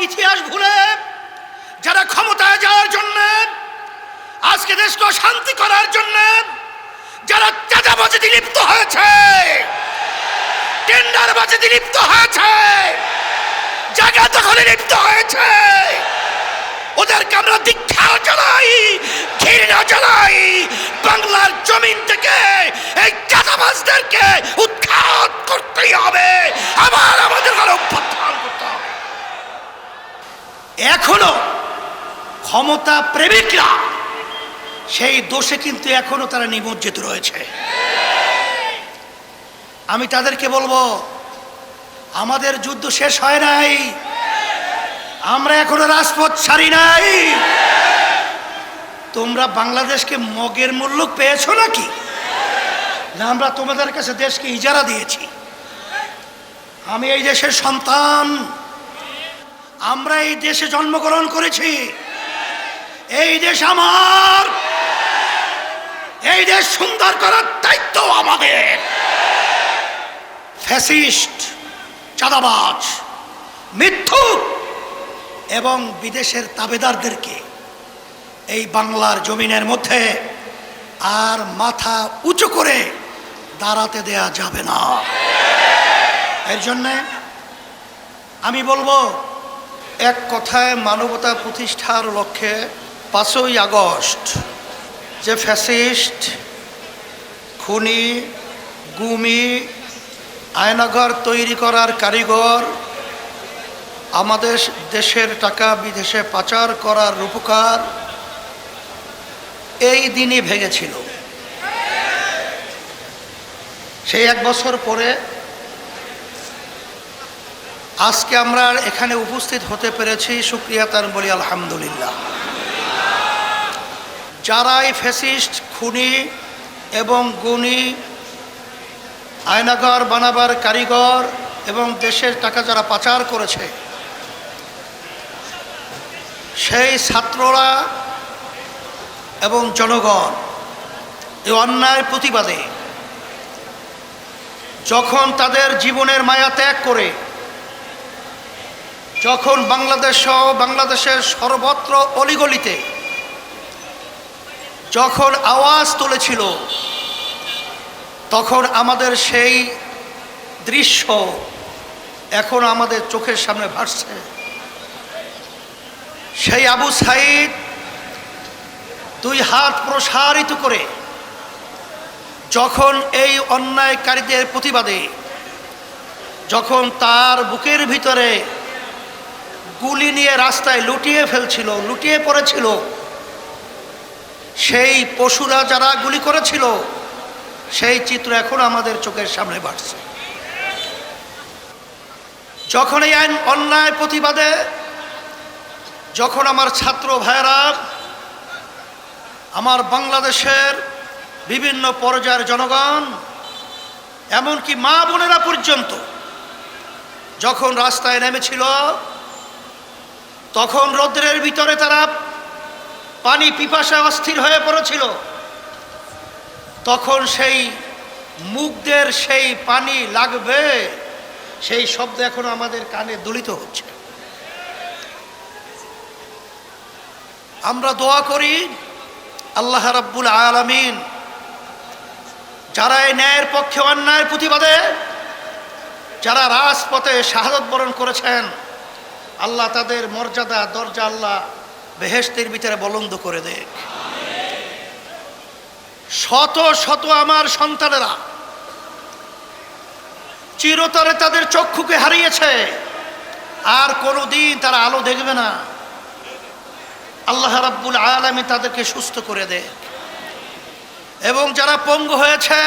ইতিহাস ভুলে যারা ক্ষমতায় যাওয়ার জন্য, আজকে দেশকে শান্তি করার জন্য যারা চাঁদাবাজিতে লিপ্ত হয়েছে, টেন্ডারবাজিতে লিপ্ত হয়েছে, জায়গা দখলে লিপ্ত হয়েছে, ওদেরকে আমরা দীক্ষা জানাই, ঘৃণা জানাই। বাংলার জমিন থেকে এই চাঁদাবাজদেরকে উৎখাত করতেই হবে, আবার আমাদের অভ্যুত্থান করতে হবে। এখনো ক্ষমতা প্রেমিকরা সেই দোষে কিন্তু এখনো তারা নিমজ্জিত রয়েছে। আমি তাদেরকে বলবো, আমাদের যুদ্ধ শেষ হয় নাই, আমরা এখনো রাজপথ ছাড়ি নাই। তোমরা বাংলাদেশকে মগের মূল্য পেয়েছো নাকি? না আমরা তোমাদের কাছে দেশকে ইজারা দিয়েছি। আমি এই দেশের সন্তান, আমরা এই দেশে জন্মগ্রহণ করেছি, এই দেশ আমার, এই দেশ সুন্দর করার দায়িত্ব আমাদের। ফ্যাসিস্ট, চাঁদাবাজ, মিথ্যুক এবং বিদেশের তাবেদারদেরকে এই বাংলার জমিনের মধ্যে আর মাথা উঁচু করে দাঁড়াতে দেয়া যাবে না। এর জন্যে আমি বলবো, এক কথায় মানবতা প্রতিষ্ঠার লক্ষ্যে 5ই আগস্ট যে ফ্যাসিস্ট, খুনি, গুমি, আয়নাঘর তৈরি করার কারিগর, আমাদের দেশের টাকা বিদেশে পাচার করার রূপকার, এই দিনই ভেঙেছিল। সেই 1 বছর পরে আজকে আমরা এখানে উপস্থিত হতে পেরেছি, শুকরিয়া তার বলি আলহামদুলিল্লাহ। যারাই ফ্যাসিস্ট, খুনি এবং গুণী, আয়নাঘর বানাবার কারিগর এবং দেশের টাকা যারা পাচার করেছে, সেই ছাত্ররা এবং জনগণ এই অন্যায়ের প্রতিবাদে যখন তাদের জীবনের মায়া ত্যাগ করে, যখন বাংলাদেশ সহ বাংলাদেশের সর্বত্র অলিগলিতে যখন আওয়াজ তুলেছিল, তখন আমাদের সেই দৃশ্য এখন আমাদের চোখের সামনে ভাসছে। সেই আবু সাঈদ 2 হাত প্রসারিত করে যখন এই অন্যায়কারীদের প্রতিবাদে যখন তার বুকের ভিতরে গুলি নিয়ে রাস্তায় লুটিয়ে পড়েছিল, সেই পশুরা যারা গুলি করেছিল, সেই চিত্র এখন আমাদের চোখের সামনে ভাসছে। যখন এই আইন অন্যায় প্রতিবাদে যখন আমার ছাত্র ভাইয়েরা, আমার বাংলাদেশের বিভিন্ন পর্যায়ের জনগণ, এমনকি মা বোনেরা পর্যন্ত যখন রাস্তায় নেমেছিল, তখন রৌদ্রের ভিতরে তারা পানি পিপাসায় অস্থির হয়ে পড়েছিল, তখন সেই মুখদের সেই পানি লাগবে সেই শব্দ এখনো আমাদের কানে দোলিত হচ্ছে। আমরা দোয়া করি আল্লাহ রাব্বুল আলামিন যারা এই ন্যায়ের পক্ষে অন্যায়ের প্রতিবাদে যারা রাজপথে শাহাদত বরণ করেছেন, আল্লাহ তাদের মর্যাদা দরজা আল্লাহ বেহেশতের ভিতরে বুলন্দ করে দেখ। শত শত আমার সন্তানেরা চিরতরে তাদের চক্ষুকে হারিয়েছে, আর কোনোদিন তারা আলো দেখবে না। আল্লাহ রাব্বুল আলামিন তাদেরকে সুস্থ করে দেয়। এবং যারা পঙ্গু হয়েছে,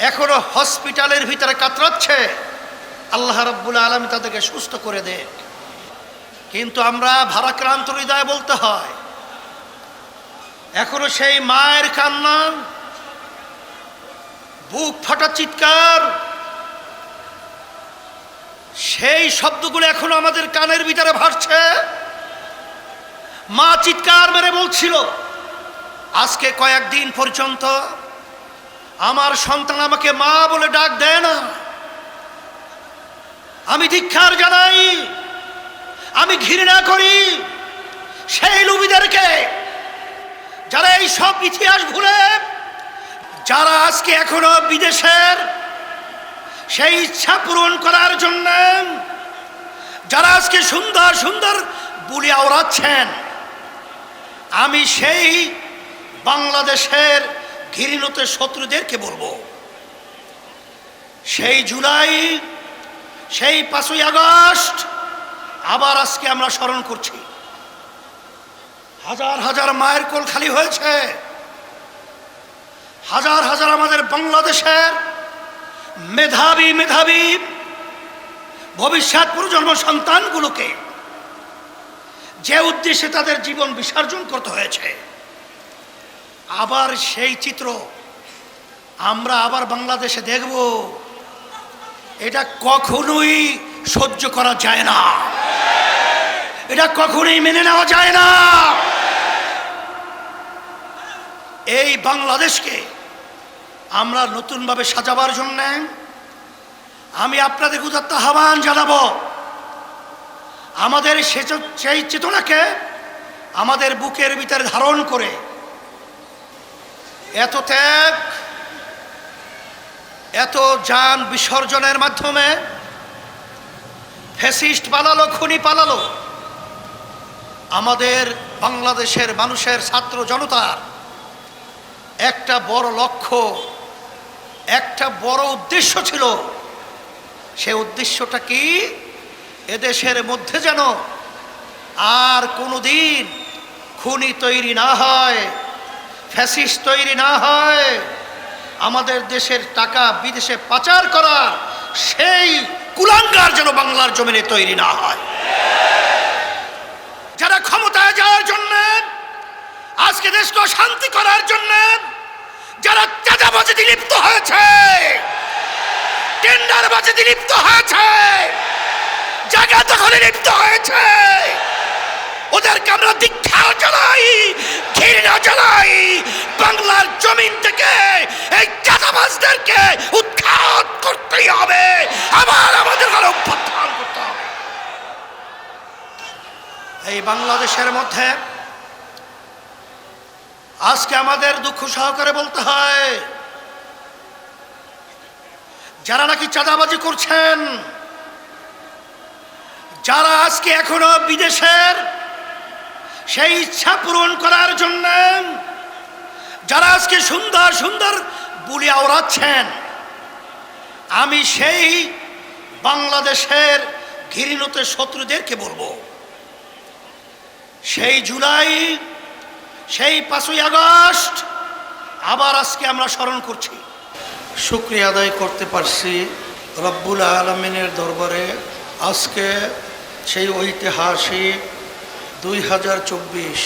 এখনো হসপিটালের ভিতরে কাতরাচ্ছে, আল্লাহ রাব্বুল আলামিন তাদেরকে সুস্থ করে দেয়। কিন্তু আমরা ভারাক্রান্ত হৃদয়ে বলতে হয়, এখনো সেই মায়ের কান্না, বুক ফাটা চিৎকার, সেই শব্দগুলো এখনো আমাদের কানের ভিতরে ভাসছে। মা চিৎকার মেরে বলছিল, আজকে কয়েকদিন পর্যন্ত আমার সন্তান আমাকে মা বলে ডাক দেয় না। আমি ধিক্কার জানাই, আমি ঘৃণা করি সেই লোভীদেরকে, যারা এই সব ইতিহাস ভুলে, যারা আজকে এখনো বিদেশের সেই ইচ্ছা পূরণ করার জন্য যারা আজকে সুন্দর সুন্দর বুলি আওড়াচ্ছেন। আমি সেই বাংলাদেশের ঘৃণিত শত্রুদেরকে বলবো, সেই জুলাই, সেই 5ই আগস্ট আবার আজকে আমরা স্মরণ করছি। হাজার হাজার মায়ের কোল খালি হয়েছে, হাজার হাজার আমাদের বাংলাদেশের মেধাবী মেধাবী ভবিষ্যৎ প্রজন্ম সন্তানগুলোকে যে উদ্দেশ্যে তাদের জীবন বিসর্জন করতে হয়েছে, আবার সেই চিত্র আমরা আবার বাংলাদেশে দেখব। এটা কখনোই সহ্য করা যায় না, এটা কখনোই মেনে নেওয়া যায় না। এই বাংলাদেশকে আমরা নতুনভাবে সাজাবার জন্য আমি আপনাদের উদাত্ত আহ্বান জানাবো। আমাদের সেই চেতনাকে আমাদের বুকের ভিতরে ধারণ করে এত ত্যাগ, এত যান বিসর্জনের মাধ্যমে ফ্যাসিস্ট পালালো, খুনি পালালো, আমাদের বাংলাদেশের মানুষের ছাত্র জনতার একটা বড় লক্ষ্য, একটা বড় উদ্দেশ্য ছিল। সে উদ্দেশ্যটা কি? এদেশের মধ্যে যেন আর কোনোদিন খুনি তৈরি না হয়, ফ্যাসিস্ট তৈরি না হয়, আমাদের দেশের টাকা বিদেশে পাচার করা সেই কুলাঙ্গার যেন বাংলার জমিনে তৈরি না হয়। যারা ক্ষমতায় যাওয়ার জন্য, আজকে দেশকে শান্তি করার জন্য যারা চাঁদাবাজিতে লিপ্ত হয়েছে, টেন্ডারবাজিতে লিপ্ত হয়েছে, জায়গা দখলে লিপ্ত হয়েছে, ওদেরকে আমরা দীক্ষা জানাই, ঘৃণা জানাই। বাংলার জমিন থেকে এই চাঁদাবাজদেরকে উৎখাত করতেই হবে, আবার আমাদের আরো উত্থান করতে হবে। এই বাংলাদেশের মধ্যে আজকে আমাদের দুঃখ সহকারে বলতে হয়, যারা নাকি চাঁদাবাজি করছেন, যারা আজকে এখনো বিদেশের সেই ইচ্ছা পূরণ করার জন্য যারা আজকে সুন্দর সুন্দর বুলি আওড়াচ্ছেন, আমি সেই বাংলাদেশের ঘৃণিত শত্রুদেরকে বলবো, সেই জুলাই, সেই 5ই আগস্ট আবার আজকে আমরা স্মরণ করছি। শুকরিয়া আদায় করতে পারছি রব্বুল আলামিনের দরবারে। আজকে সেই ঐতিহাসিক 2024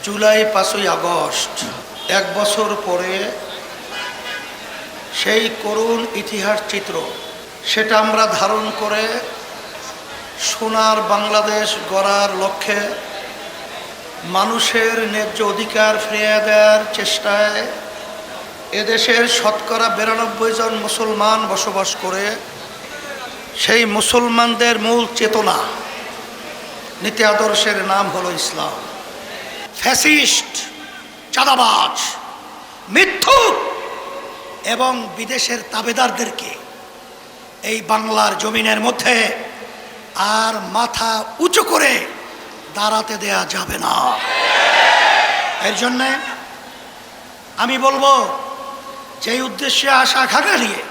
জুলাই 5ই আগস্ট, 1 বছর পরে সেই করুণ ইতিহাস চিত্র, সেটা আমরা ধারণ করে সোনার বাংলাদেশ গড়ার লক্ষ্যে মানুষের ন্যায্য অধিকার ফিরিয়ে দেওয়ার চেষ্টায় এদেশের শতকরা 92 জন মুসলমান বসবাস করে, সেই মুসলমানদের মূল চেতনা, নীতি আদর্শের নাম হলো ইসলাম। ফ্যাসিস্ট, চাঁদাবাজ, মিথ্যুক এবং বিদেশের তাবেদারদেরকে এই বাংলার জমিনের মধ্যে আর মাথা উঁচু করে দাঁড়াতে দেয়া যাবে না। এর জন্যে আমি বলবো, যেই উদ্দেশ্যে আশা আকাঙ্ক্ষা নিয়ে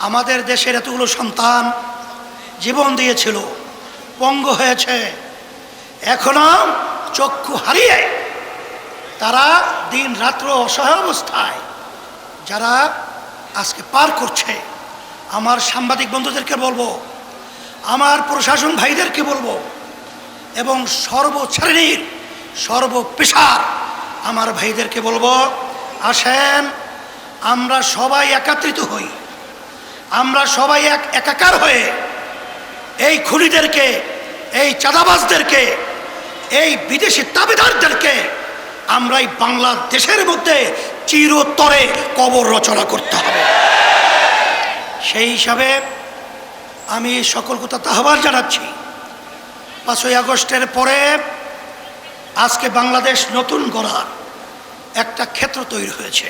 আমাদের দেশের এতগুলো সন্তান জীবন দিয়েছিল, পঙ্গু হয়েছে, এখনো চক্ষু হারিয়ে তারা দিন রাত্র অসহায় অবস্থায় যারা আজকে পার করছে, আমার সাংবাদিক বন্ধুদেরকে বলবো, আমার প্রশাসন ভাইদেরকে বলবো, এবং সর্বশ্রেণীর সর্বপেশার আমার ভাইদেরকে বলবো, আসেন আমরা সবাই একত্রিত হই, আমরা সবাই একাকার হয়ে এই খুনিদেরকে, এই চাঁদাবাজদেরকে, এই বিদেশি তাবেদারদেরকে আমরা এই বাংলাদেশের মধ্যে চিরতরে কবর রচনা করতে হবে। সেই হিসাবে আমি সকল কথা আহ্বান জানাচ্ছি, 5ই আগস্টের পরে আজকে বাংলাদেশ নতুন গড়ার একটা ক্ষেত্র তৈরি হয়েছে।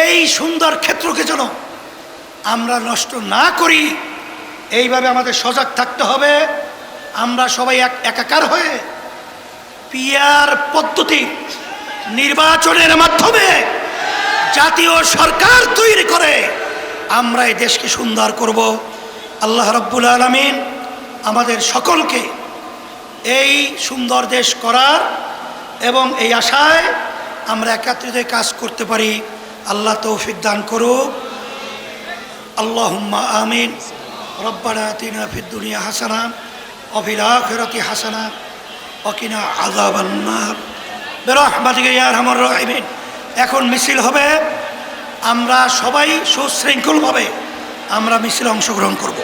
এই সুন্দর ক্ষেত্রকে যেন আমরা নষ্ট না করি, এইভাবে আমাদের সজাগ থাকতে হবে। আমরা সবাই একাকার হয়ে পিআর পদ্ধতি নির্বাচনের মাধ্যমে জাতীয় সরকার তৈরি করে আমরা এই দেশকে সুন্দর করব। আল্লাহ রাব্বুল আলামিন আমাদের সকলকে এই সুন্দর দেশ করার এবং এই আশায় আমরা একত্রিত কাজ করতে পারি আল্লাহ তৌফিক দান করুক। আল্লাহুম্মা আমিন। রব্বানা আতিনা ফিদ দুনিয়া হাসানা ওয়া ফিল আখিরাতি হাসানা ওয়া কিনা আযাবান নার বিরহমাতিকা ইয়া আরহামার রাহিমিন। এখন মিছিল হবে, আমরা সবাই সুশৃঙ্খলভাবে আমরা মিছিলে অংশগ্রহণ করব।